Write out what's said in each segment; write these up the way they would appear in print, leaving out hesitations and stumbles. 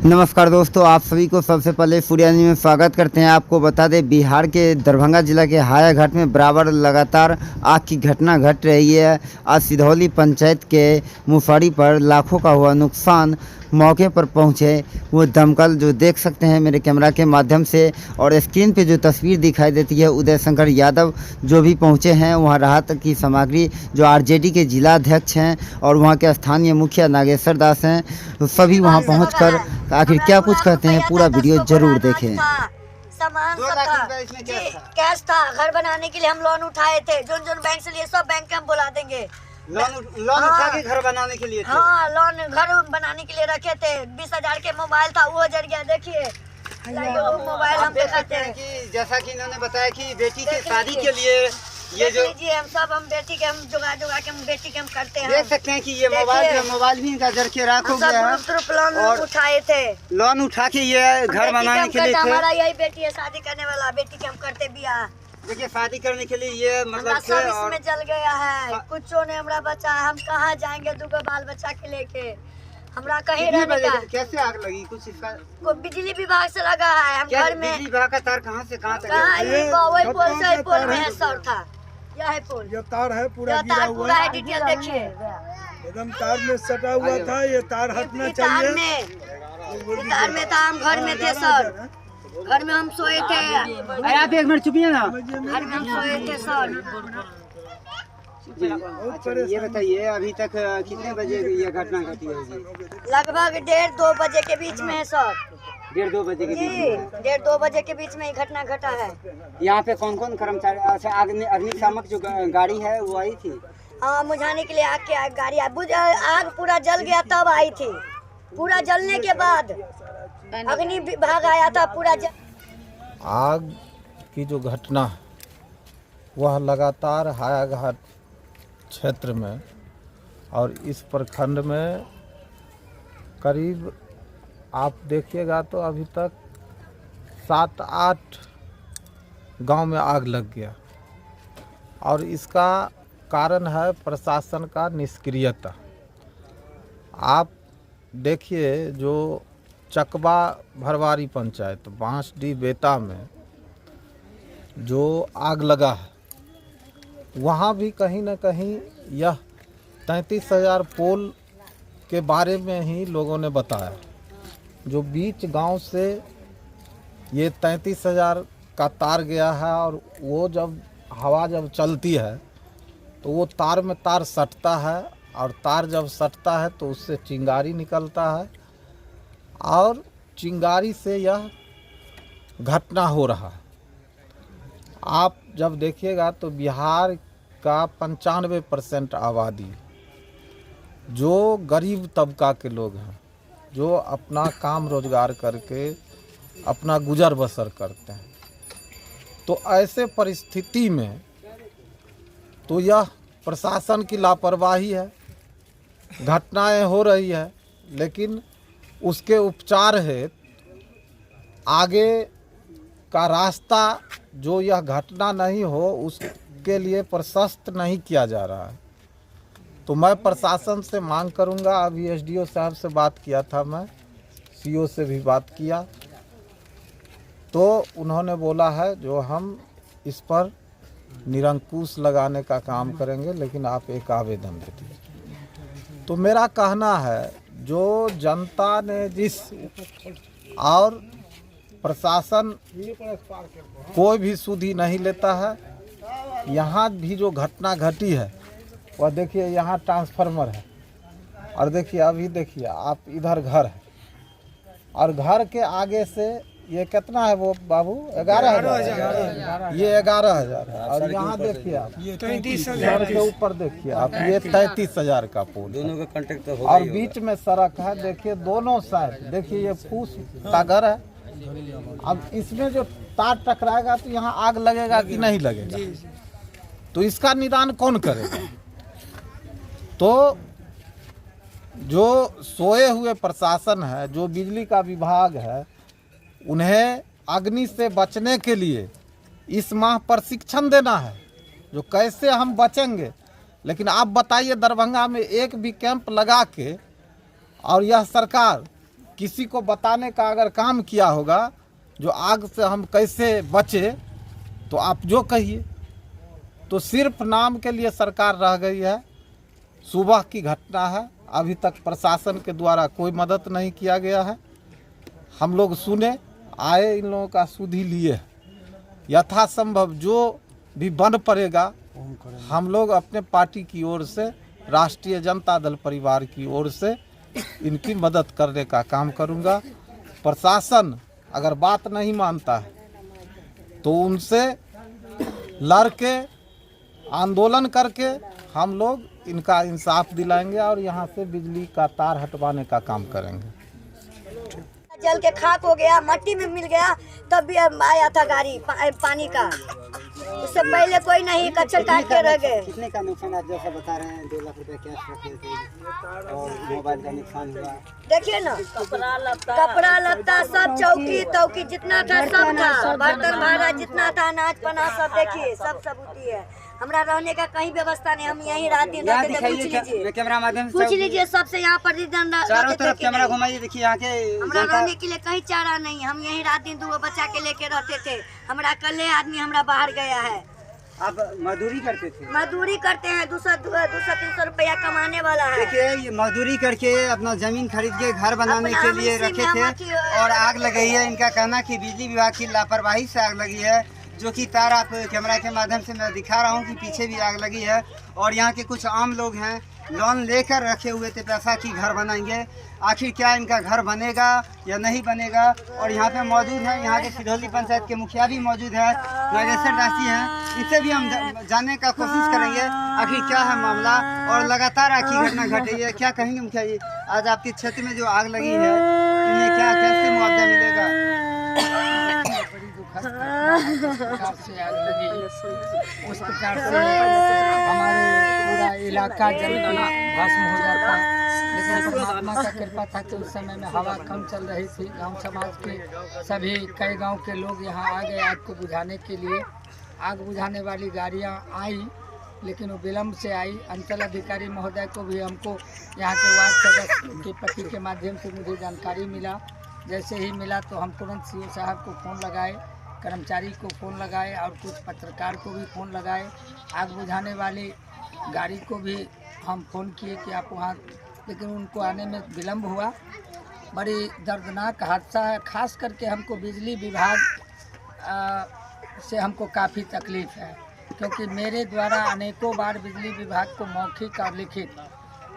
नमस्कार दोस्तों, आप सभी को सबसे पहले फूडिया न्यूज़ में स्वागत करते हैं। आपको बता दें, बिहार के दरभंगा जिला के हायाघाट में बराबर लगातार आग की घटना घट रही है। आज सिधौली पंचायत के मुफाड़ी पर लाखों का हुआ नुकसान। मौके पर पहुंचे वो दमकल, जो देख सकते हैं मेरे कैमरा के माध्यम से, और स्क्रीन पे जो तस्वीर दिखाई देती है उदय शंकर यादव जो भी पहुंचे हैं। वहां राहत की सामग्री, जो आरजेडी के जिला अध्यक्ष हैं और वहां के स्थानीय मुखिया नागेश्वर दास हैं, तो सभी वहां पहुंचकर आखिर क्या कुछ कहते हैं, पूरा वीडियो जरूर देखें। सामान सब था जी, कैश था। घर बनाने के लिए हम लोन उठाए थे, जो बैंक से लिए सब बैंक के हम बुला देंगे। लोन उठा के घर बनाने के लिए थे। हाँ, लोन घर बनाने के लिए रखे थे। 20,000 के मोबाइल था, वो जड़ गया। देखिए मोबाइल हम दिखाते हैं कि जैसा कि इन्होंने बताया कि बेटी की शादी के लिए ये जो हम बेटी के हम जुगा के हम बेटी के हम करते हैं। देख सकते हैं कि ये मोबाइल भी इनका जड़ के राख हो गया है। लोन उठाए थे, लोन उठा के ये घर बनाने के लिए थे। हमारा यही बेटी है शादी करने वाला, बेटी के हम करते बियाह। देखिए, शादी करने के लिए ये मतलब सब इसमें जल गया है। कुछ ने हमरा बचा है, हम कहाँ जाएंगे दूगो बाल बच्चा के लेके। हमरा कहीं रहने का। कैसे आग लगी? कुछ इसका बिजली विभाग से लगा है। हम घर में बिजली विभाग का तार कहाँ से कहाँ तक पोल में है, सर था। यह है पोल, ये तार है पूरा गिरा हुआ पूरा है। डिटेल देखिए, एकदम तार में सटा हुआ था। ये तार हटना चाहिए। तार में था। हम घर में थे सर, घर में हम सोए थे। आप एक मिनट चुपिए ना। घर में हम सोए थे सर। ये बताइए, अभी तक कितने बजे ये घटना घटी है? लगभग 1:30-2 बजे के बीच में है सर। 1:30-2 बजे के बीच में? 1:30-2 बजे के बीच में ही घटना घटा है। यहाँ पे कौन कौन कर्मचारी? अच्छा, अग्निशामक जो गाड़ी है वो आई थी? हाँ, मुझाने के लिए आग के गाड़ी आग पूरा जल गया तब आई थी। पूरा जलने के बाद अग्नि विभाग आया था। पूरा आग की जो घटना है वह लगातार हायाघाट क्षेत्र में और इस प्रखंड में करीब आप देखिएगा तो अभी तक 7-8 गांव में आग लग गया। और इसका कारण है प्रशासन का निष्क्रियता। आप देखिए, जो चकबा भरवारी पंचायत बांसडीह बेता में जो आग लगा है, वहाँ भी कहीं न कहीं यह 33,000 पोल के बारे में ही लोगों ने बताया। जो बीच गांव से ये 33,000 का तार गया है, और वो जब हवा चलती है तो वो तार में तार सटता है, और तार जब सटता है तो उससे चिंगारी निकलता है, और चिंगारी से यह घटना हो रहा है। आप जब देखिएगा तो बिहार का 95% आबादी जो गरीब तबका के लोग हैं, जो अपना काम रोजगार करके अपना गुजर बसर करते हैं, तो ऐसे परिस्थिति में तो यह प्रशासन की लापरवाही है। घटनाएं हो रही है, लेकिन उसके उपचार हेतु आगे का रास्ता, जो यह घटना नहीं हो उसके लिए प्रशस्त नहीं किया जा रहा है। तो मैं प्रशासन से मांग करूंगा। अभी एसडीओ साहब से बात किया था, मैं सीओ से भी बात किया, तो उन्होंने बोला है जो हम इस पर निरंकुश लगाने का काम करेंगे, लेकिन आप एक आवेदन दे दीजिए। तो मेरा कहना है, जो जनता ने जिस और प्रशासन कोई भी सुधि नहीं लेता है। यहाँ भी जो घटना घटी है वह देखिए, यहाँ ट्रांसफार्मर है, और देखिए अभी देखिए आप इधर घर है, और घर के आगे से ये कितना है वो बाबू? 11,000। ये 11,000 है। और यहाँ देखिए आप 33,000 के ऊपर देखिए आप, ये 33,000 का पोल। दोनों का कांटेक्ट तो और बीच में सड़क है। देखिए दोनों साइड देखिए, ये फूस का घर है। अब इसमें जो तार टकराएगा तो यहाँ आग लगेगा कि नहीं लगेगा? तो इसका निदान कौन करेगा? तो जो सोए हुए प्रशासन है, जो बिजली का विभाग है, उन्हें अग्नि से बचने के लिए इस माह प्रशिक्षण देना है, जो कैसे हम बचेंगे। लेकिन आप बताइए, दरभंगा में एक भी कैंप लगा के और यह सरकार किसी को बताने का अगर काम किया होगा जो आग से हम कैसे बचे, तो आप जो कहिए। तो सिर्फ नाम के लिए सरकार रह गई है। सुबह की घटना है, अभी तक प्रशासन के द्वारा कोई मदद नहीं किया गया है। हम लोग सुने, आए, इन लोगों का सुधि लिए, यथासंभव जो भी बन पड़ेगा हम लोग अपने पार्टी की ओर से, राष्ट्रीय जनता दल परिवार की ओर से इनकी मदद करने का काम करूंगा। प्रशासन अगर बात नहीं मानता है तो उनसे लड़के आंदोलन करके हम लोग इनका इंसाफ दिलाएंगे और यहाँ से बिजली का तार हटवाने का काम करेंगे। जल के खाक हो गया, मट्टी में मिल गया, तब भी आया था गाड़ी पानी का। उससे पहले कोई नहीं, कच्चर काट के रह गए। कितने का नुकसान आप जैसा बता रहे हैं? 2 लाख रुपए कैश रखे थे और मोबाइल का नुकसान हुआ। देखिए ना, कपड़ा लत्ता सब, चौकी तौकी जितना था सब था, बर्तन भाड़ा जितना था, अनाज पना सब, देखिए सब सबूती है। हमरा रहने का कहीं व्यवस्था नहीं, हम यहीं रात दिन रहते थे। पूछ लीजिए, कैमरा माध्यम से पूछ लीजिए सबसे, यहाँ पर चारों तरफ कैमरा घुमाइए, देखिए यहाँ के हमरा रहने के लिए कहीं चारा नहीं। हम यहीं रात दिन 2 बच्चा के लेके रहते थे। हमरा कल आदमी हमरा बाहर गया है। आप मजदूरी करते थे? मजदूरी करते हैं, 200-300 रुपया कमाने वाला है। देखिए, ये मजदूरी करके अपना जमीन खरीद के घर बनाने के लिए रखे थे और आग लगी है। इनका कहना कि बिजली विभाग की लापरवाही से आग लगी है, जो कि तार आप कैमरा के माध्यम से मैं दिखा रहा हूँ कि पीछे भी आग लगी है। और यहाँ के कुछ आम लोग हैं, लोन लेकर रखे हुए थे पैसा कि घर बनाएंगे। आखिर क्या इनका घर बनेगा या नहीं बनेगा? और यहाँ पे मौजूद है, यहाँ के सिधौली पंचायत के मुखिया भी मौजूद है, नागेश्वर दासी हैं। इनसे भी हम जानने का कोशिश करेंगे आखिर क्या है मामला। और लगातार आग की घटना घट रही है। क्या कहेंगे मुखिया जी, आज आपके क्षेत्र में जो आग लगी है, इन्हें क्या कैसे मुआवजा मिलेगा? से आग लगी, उस प्रकार से हमारे पूरा इलाका जलना भस्म हो जाता। लेकिन परमात्मा का कृपा था कि उस समय में हवा कम चल रही थी। गांव समाज के सभी कई गांव के लोग यहाँ आ गए आग को बुझाने के लिए। आग बुझाने वाली गाड़ियाँ आई, लेकिन वो विलम्ब से आई। अंचल अधिकारी महोदय को भी हमको यहाँ के वार्ड सदस्य के पति के माध्यम से मुझे जानकारी मिला। जैसे ही मिला तो हम तुरंत सीओ साहब को फ़ोन लगाए, कर्मचारी को फ़ोन लगाए और कुछ पत्रकार को भी फ़ोन लगाए। आग बुझाने वाली गाड़ी को भी हम फ़ोन किए कि आप वहाँ, लेकिन उनको आने में विलम्ब हुआ। बड़ी दर्दनाक हादसा है। खास करके हमको बिजली विभाग से हमको काफ़ी तकलीफ़ है, क्योंकि मेरे द्वारा अनेकों बार बिजली विभाग को मौखिक और लिखित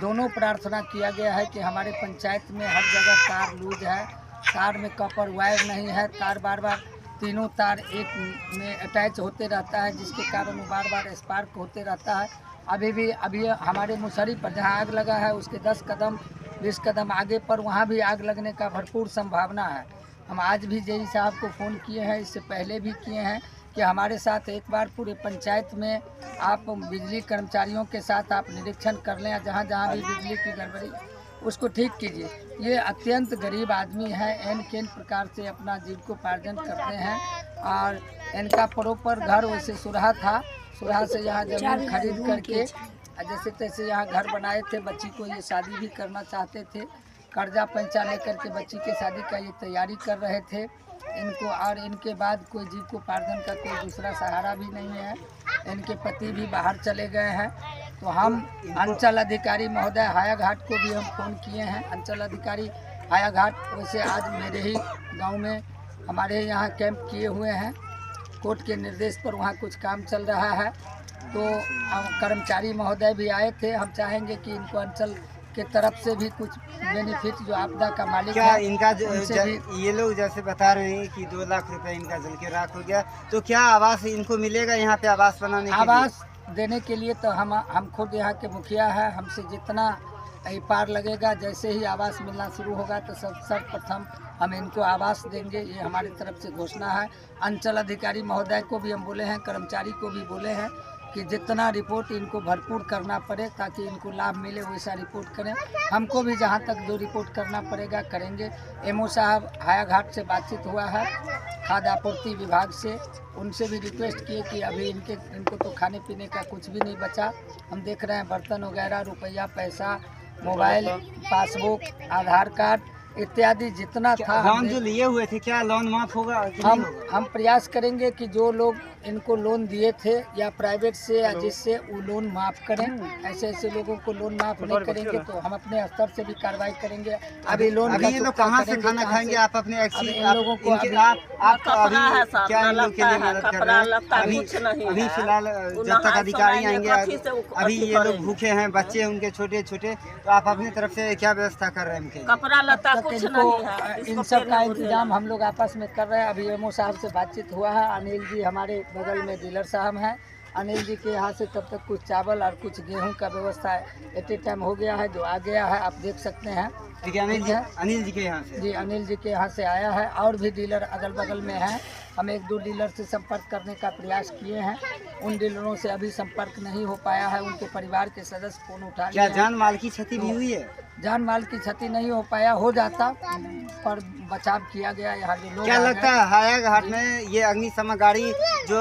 दोनों प्रार्थना किया गया है कि हमारे पंचायत में हर जगह तार लूज है, तार में कॉपर वायर नहीं है, तार बार बार तीनों तार एक में अटैच होते रहता है, जिसके कारण वो बार बार स्पार्क होते रहता है। अभी हमारे मुसहरी पर जहाँ आग लगा है उसके 10 कदम 20 कदम आगे पर वहाँ भी आग लगने का भरपूर संभावना है। हम आज भी जेई साहब को फ़ोन किए हैं, इससे पहले भी किए हैं कि हमारे साथ एक बार पूरे पंचायत में आप बिजली कर्मचारियों के साथ आप निरीक्षण कर लें, जहाँ जहाँ भी बिजली की गड़बड़ी उसको ठीक कीजिए। ये अत्यंत गरीब आदमी है, एन केन प्रकार से अपना जीविकोपार्जन करते हैं और इनका प्रॉपर घर वैसे सुरहा था। सुरहा से यहाँ ज़मीन खरीद करके जैसे तैसे यहाँ घर बनाए थे। बच्ची को ये शादी भी करना चाहते थे, कर्जा पैंचा लेकर के बच्ची के शादी का ये तैयारी कर रहे थे इनको। और इनके बाद कोई जीविकोपार्जन का कोई दूसरा सहारा भी नहीं है। इनके पति भी बाहर चले गए हैं। तो हम अंचल अधिकारी महोदय हायाघाट को भी हम फ़ोन किए हैं। अंचल अधिकारी हायाघाट वैसे आज मेरे ही गांव में हमारे यहाँ कैंप किए हुए हैं। कोर्ट के निर्देश पर वहाँ कुछ काम चल रहा है, तो कर्मचारी महोदय भी आए थे। हम चाहेंगे कि इनको अंचल के तरफ से भी कुछ बेनिफिट, जो आपदा का मालिक क्या है, इनका भी ये लोग जैसे बता रहे हैं कि 2 लाख रुपए इनका जल के राख हो गया, तो क्या आवास इनको मिलेगा यहाँ पे आवास बनाने के लिए? आवास देने के लिए तो हम खुद यहाँ के मुखिया है। हमसे जितना पार लगेगा, जैसे ही आवास मिलना शुरू होगा तो सर्वप्रथम हम इनको आवास देंगे, ये हमारी तरफ से घोषणा है। अंचल अधिकारी महोदय को भी हम बोले हैं, कर्मचारी को भी बोले हैं कि जितना रिपोर्ट इनको भरपूर करना पड़े ताकि इनको लाभ मिले, वैसा रिपोर्ट करें। हमको भी जहाँ तक जो रिपोर्ट करना पड़ेगा करेंगे। एमओ साहब हायाघाट से बातचीत हुआ है खाद्य आपूर्ति विभाग से, उनसे भी रिक्वेस्ट किए कि अभी इनको तो खाने पीने का कुछ भी नहीं बचा। हम देख रहे हैं बर्तन वगैरह, रुपया पैसा, मोबाइल, पासबुक, आधार कार्ड, इत्यादि जितना था लोन जो लिए हुए थे क्या लोन माफ होगा कि नहीं होगा? हम प्रयास करेंगे कि जो लोग इनको लोन दिए थे या प्राइवेट से या जिससे वो लोन माफ़ करें। ऐसे ऐसे लोगों को लोन माफ़ नहीं करेंगे तो हम अपने स्तर से भी कार्रवाई करेंगे। अभी लोन अभी ये लोग कहाँ से खाना खाएंगे? आप अपने इन लोगों को आप अभी क्या इन लोग के लिए मदद कर रहे हैं? अभी फिलहाल जब तक अधिकारी आएंगे अभी ये लोग भूखे हैं, बच्चे उनके छोटे छोटे, तो आप अपनी तरफ से क्या व्यवस्था कर रहे हैं इनके? कपड़ा लता कुछ नहीं है, इन सब का इंतजाम हम लोग आपस में कर रहे हैं। अभी एमओ साहब से बातचीत हुआ है। अनिल जी हमारे बगल में डीलर साहब हैं, अनिल जी के यहाँ से तब तक कुछ चावल और कुछ गेहूं का व्यवस्था एट ए टाइम हो गया है, जो आ गया है, आप देख सकते हैं। ठीक है, अनिल जी के यहाँ से? जी, अनिल जी के यहाँ से आया है। और भी डीलर अगल बगल में हैं। हम 1-2 डीलर से संपर्क करने का प्रयास किए हैं, उन डीलरों से अभी संपर्क नहीं हो पाया है। उनके परिवार के सदस्य फोन उठा क्या जान माल की क्षति भी हुई है? जान माल की क्षति नहीं हो पाया, हो जाता पर बचाव किया गया। यहाँ जो लोग क्या लगता है हाया घाट में ये अग्निशमन गाड़ी जो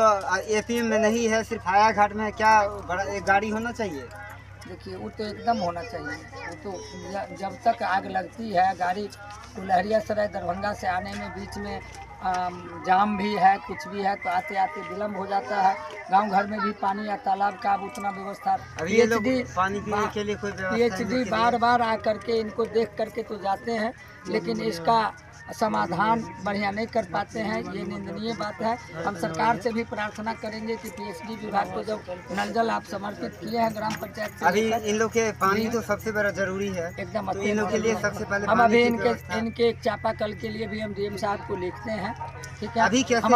एपी में नहीं है, सिर्फ हाया घाट में, क्या बड़ा एक गाड़ी होना चाहिए? देखिए वो तो एकदम होना चाहिए। वो तो जब तक आग लगती है, गाड़ी कुलहरिया सराय दरभंगा से आने में बीच में जाम भी है, कुछ भी है, तो आते आते विलम्ब हो जाता है। गांव घर में भी पानी या तालाब का अब उतना व्यवस्था पानी पीने के लिए कोई पीएचडी बार बार आ करके इनको देख करके तो जाते हैं, लेकिन इसका समाधान बढ़िया नहीं कर पाते हैं। ये निंदनीय बात है। हम सरकार से भी प्रार्थना करेंगे कि पीएचडी विभाग को जब नल जल आप समर्पित किए हैं ग्राम पंचायत से, अभी इन लोग के पानी तो सबसे बड़ा जरूरी है, एकदम तो इन लोग के लिए सबसे पहले हम अभी इनके एक चापाकल के लिए भी हम डीएम साहब को लिखते हैं। ठीक है, अभी कैसे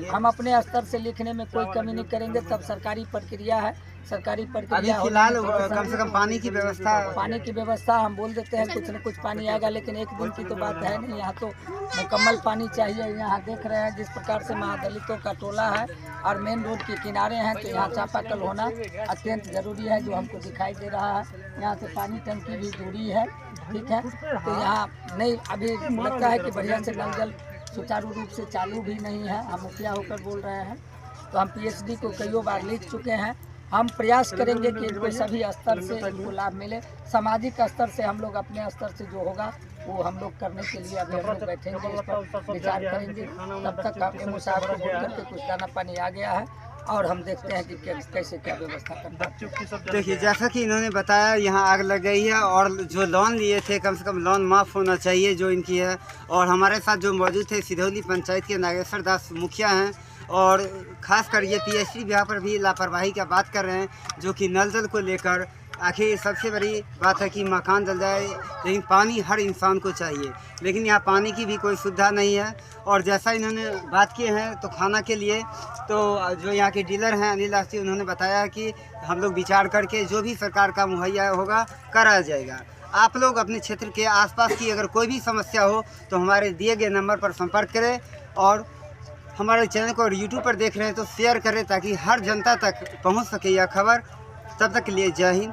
हम अपने स्तर से लिखने में कोई कमी नहीं करेंगे। तब सरकारी प्रक्रिया है, सरकारी प्रक्रिया अभी फिलहाल कम से कम पानी की व्यवस्था हम बोल देते हैं कुछ न कुछ पानी आएगा, लेकिन एक दिन की तो बात है नहीं। यहाँ तो मुकम्मल पानी चाहिए। यहाँ देख रहे हैं जिस प्रकार से महादलितों का टोला है और मेन रोड के किनारे हैं, तो यहाँ चापाकल होना अत्यंत जरूरी है, जो हमको दिखाई दे रहा है। यहाँ से पानी टंकी भी दूरी है, ठीक है। तो यहाँ नहीं, अभी लगता है कि बढ़िया से नल जल सुचारू रूप से चालू भी नहीं है। हम मुखिया होकर बोल रहे हैं, तो हम पीएचडी को कईयों बार लिख चुके हैं। हम प्रयास करेंगे कि इनको सभी स्तर से इनको लाभ मिले। सामाजिक स्तर से हम लोग अपने स्तर से जो होगा वो हम लोग करने के लिए अभी हम लोग बैठेंगे, इस पर विचार करेंगे। तब तक आप एमओ साहब को बोल करके कुछ दाना पानी आ गया है और हम देखते हैं कि कैसे क्या व्यवस्था करना है। देखिए, जैसा कि इन्होंने बताया, यहाँ आग लग गई है और जो लोन लिए थे कम से कम लोन माफ़ होना चाहिए जो इनकी है। और हमारे साथ जो मौजूद थे सिधौली पंचायत के नागेश्वर दास मुखिया हैं, और ख़ासकर ये पीएचडी विभाग पर भी लापरवाही का बात कर रहे हैं, जो कि नल जल को लेकर। आखिर सबसे बड़ी बात है कि मकान जल जाए, लेकिन पानी हर इंसान को चाहिए, लेकिन यहाँ पानी की भी कोई सुविधा नहीं है। और जैसा इन्होंने बात की है तो खाना के लिए, तो जो यहाँ के डीलर हैं अनिल दास जी, उन्होंने बताया कि हम लोग विचार करके जो भी सरकार का मुहैया होगा कराया जाएगा। आप लोग अपने क्षेत्र के आसपास की अगर कोई भी समस्या हो तो हमारे दिए गए नंबर पर संपर्क करें, और हमारे चैनल को यूट्यूब पर देख रहे हैं तो शेयर करें ताकि हर जनता तक पहुंच सके यह खबर। तब तक के लिए जय हिंद,